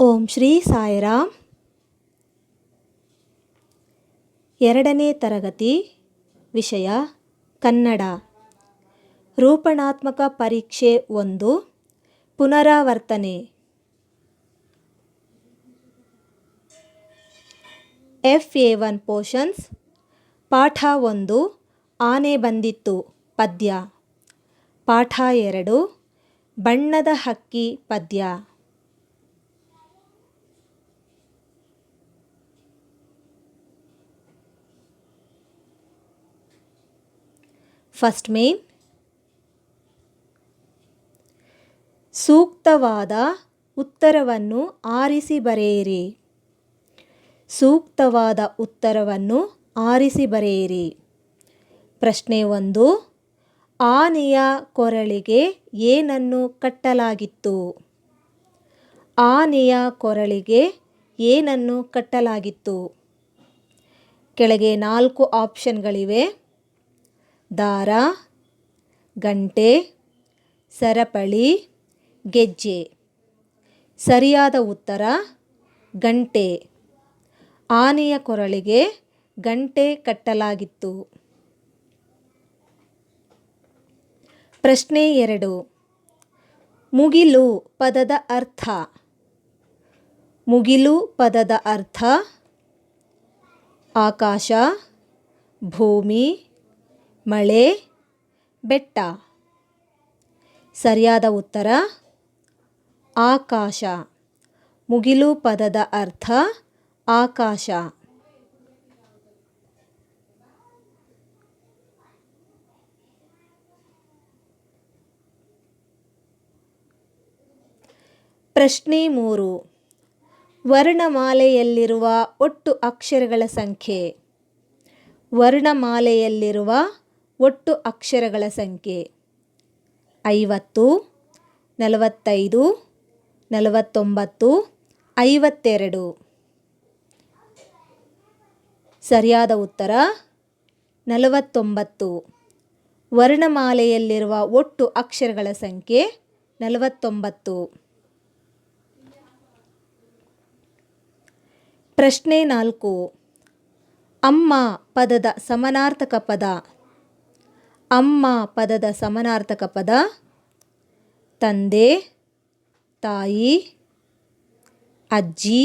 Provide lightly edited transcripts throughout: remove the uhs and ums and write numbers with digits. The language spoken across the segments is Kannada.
ಓಂ ಶ್ರೀ ಸಾಯಿರಾಮ್. 2ನೇ ತರಗತಿ, ವಿಷಯ ಕನ್ನಡ. ರೂಪಣಾತ್ಮಕ ಪರೀಕ್ಷೆ 1, ಪುನರಾವರ್ತನೆ. FA1 portions. ಪಾಠ 1 ಆನೆ ಬಂದಿತ್ತು ಪದ್ಯ. ಪಾಠ 2 ಬಣ್ಣದ ಹಕ್ಕಿ ಪದ್ಯ. First main. ಸೂಕ್ತವಾದ ಉತ್ತರವನ್ನು ಆರಿಸಿ ಬರೆಯಿರಿ. ಸೂಕ್ತವಾದ ಉತ್ತರವನ್ನು ಆರಿಸಿ ಬರೆಯಿರಿ. ಪ್ರಶ್ನೆ 1. ಆನೆಯ ಕೊರಳಿಗೆ ಏನನ್ನು ಕಟ್ಟಲಾಗಿತ್ತು? ಆನೆಯ ಕೊರಳಿಗೆ ಏನನ್ನು ಕಟ್ಟಲಾಗಿತ್ತು? ಕೆಳಗೆ 4 ಆಪ್ಷನ್ಗಳಿವೆ. ದಾರ, ಗಂಟೆ, ಸರಪಳಿ, ಗೆಜ್ಜೆ. ಸರಿಯಾದ ಉತ್ತರ ಗಂಟೆ. ಆನೆಯ ಕೊರಳಿಗೆ ಗಂಟೆ ಕಟ್ಟಲಾಗಿತ್ತು. ಪ್ರಶ್ನೆ 2. ಮುಗಿಲು ಪದದ ಅರ್ಥ. ಮುಗಿಲು ಪದದ ಅರ್ಥ ಆಕಾಶ, ಭೂಮಿ, ಮಳೆ, ಬೆಟ್ಟ. ಸರಿಯಾದ ಉತ್ತರ ಆಕಾಶ. ಮುಗಿಲು ಪದದ ಅರ್ಥ ಆಕಾಶ. ಪ್ರಶ್ನೆ 3. ವರ್ಣಮಾಲೆಯಲ್ಲಿರುವ ಒಟ್ಟು ಅಕ್ಷರಗಳ ಸಂಖ್ಯೆ. ವರ್ಣಮಾಲೆಯಲ್ಲಿರುವ ಒಟ್ಟು ಅಕ್ಷರಗಳ ಸಂಖ್ಯೆ 50, 45, 49, 52. ಸರಿಯಾದ ಉತ್ತರ 49. ವರ್ಣಮಾಲೆಯಲ್ಲಿರುವ ಒಟ್ಟು ಅಕ್ಷರಗಳ ಸಂಖ್ಯೆ 49. ಪ್ರಶ್ನೆ 4. ಅಮ್ಮ ಪದದ ಸಮಾನಾರ್ಥಕ ಪದ. ಅಮ್ಮ ಪದದ ಸಮಾನಾರ್ಥಕ ಪದ ತಂದೆ, ತಾಯಿ, ಅಜ್ಜಿ,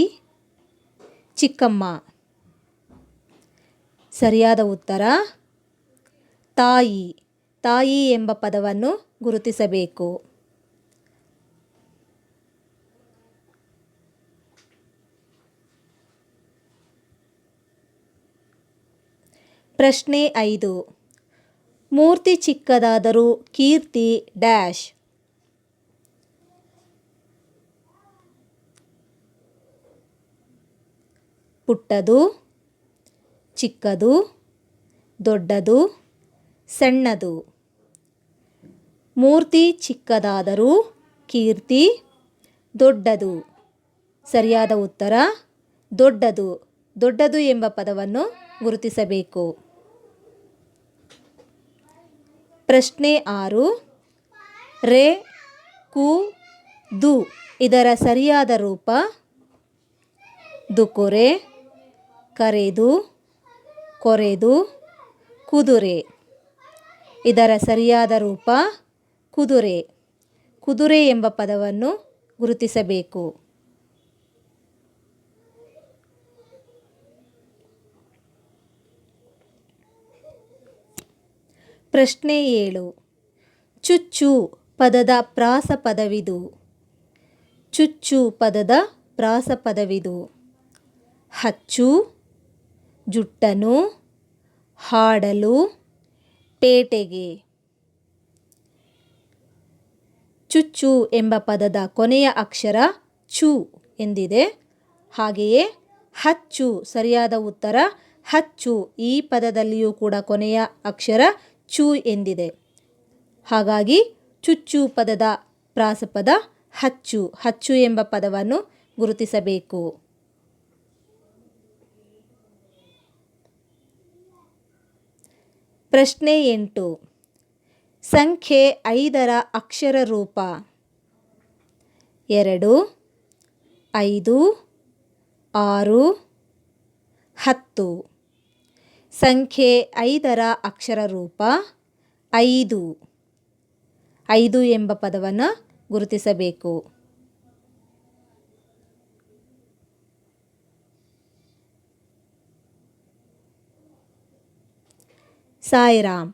ಚಿಕ್ಕಮ್ಮ. ಸರಿಯಾದ ಉತ್ತರ ತಾಯಿ. ತಾಯಿ ಎಂಬ ಪದವನ್ನು ಗುರುತಿಸಬೇಕು. ಪ್ರಶ್ನೆ 5. ಮೂರ್ತಿ ಚಿಕ್ಕದಾದರೂ ಕೀರ್ತಿ ಡ್ಯಾಶ್. ಪುಟ್ಟದು, ಚಿಕ್ಕದು, ದೊಡ್ಡದು, ಸಣ್ಣದು. ಮೂರ್ತಿ ಚಿಕ್ಕದಾದರೂ ಕೀರ್ತಿ ದೊಡ್ಡದು. ಸರಿಯಾದ ಉತ್ತರ ದೊಡ್ಡದು. ದೊಡ್ಡದು ಎಂಬ ಪದವನ್ನು ಗುರುತಿಸಬೇಕು. ಪ್ರಶ್ನೆ 6. ರೇ, ಕು, ದು ಇದರ ಸರಿಯಾದ ರೂಪ ದುಕುರೆ, ಕರೆದು, ಕೊರೆದು, ಕುದುರೆ. ಇದರ ಸರಿಯಾದ ರೂಪ ಕುದುರೆ. ಕುದುರೆ ಎಂಬ ಪದವನ್ನು ಗುರುತಿಸಬೇಕು. ಪ್ರಶ್ನೆ 7. ಚುಚ್ಚು ಪದದ ಪ್ರಾಸಪದವಿದು. ಚುಚ್ಚು ಪದದ ಪ್ರಾಸಪದವಿದು ಹಚ್ಚು, ಜುಟ್ಟನು, ಹಾಡಲು, ಪೇಟೆಗೆ. ಚುಚ್ಚು ಎಂಬ ಪದದ ಕೊನೆಯ ಅಕ್ಷರ ಚು ಎಂದಿದೆ. ಹಾಗೆಯೇ ಹಚ್ಚು ಸರಿಯಾದ ಉತ್ತರ ಹಚ್ಚು. ಈ ಪದದಲ್ಲಿಯೂ ಕೂಡ ಕೊನೆಯ ಅಕ್ಷರ ಚು ಎಂದಿದೆ. ಹಾಗಾಗಿ ಚುಚ್ಚು ಪದದ ಪ್ರಾಸಪದ ಹಚ್ಚು. ಹಚ್ಚು ಎಂಬ ಪದವನ್ನು ಗುರುತಿಸಬೇಕು. ಪ್ರಶ್ನೆ 8. ಸಂಖ್ಯೆ 5ರ ಅಕ್ಷರ ರೂಪ 2, 5, 6, 10. ಸಂಖ್ಯೆ 5ರ ಅಕ್ಷರ ರೂಪ 5. 5 ಎಂಬ ಪದವನ್ನು ಗುರುತಿಸಬೇಕು. ಸಾಯಿರಾಮ್.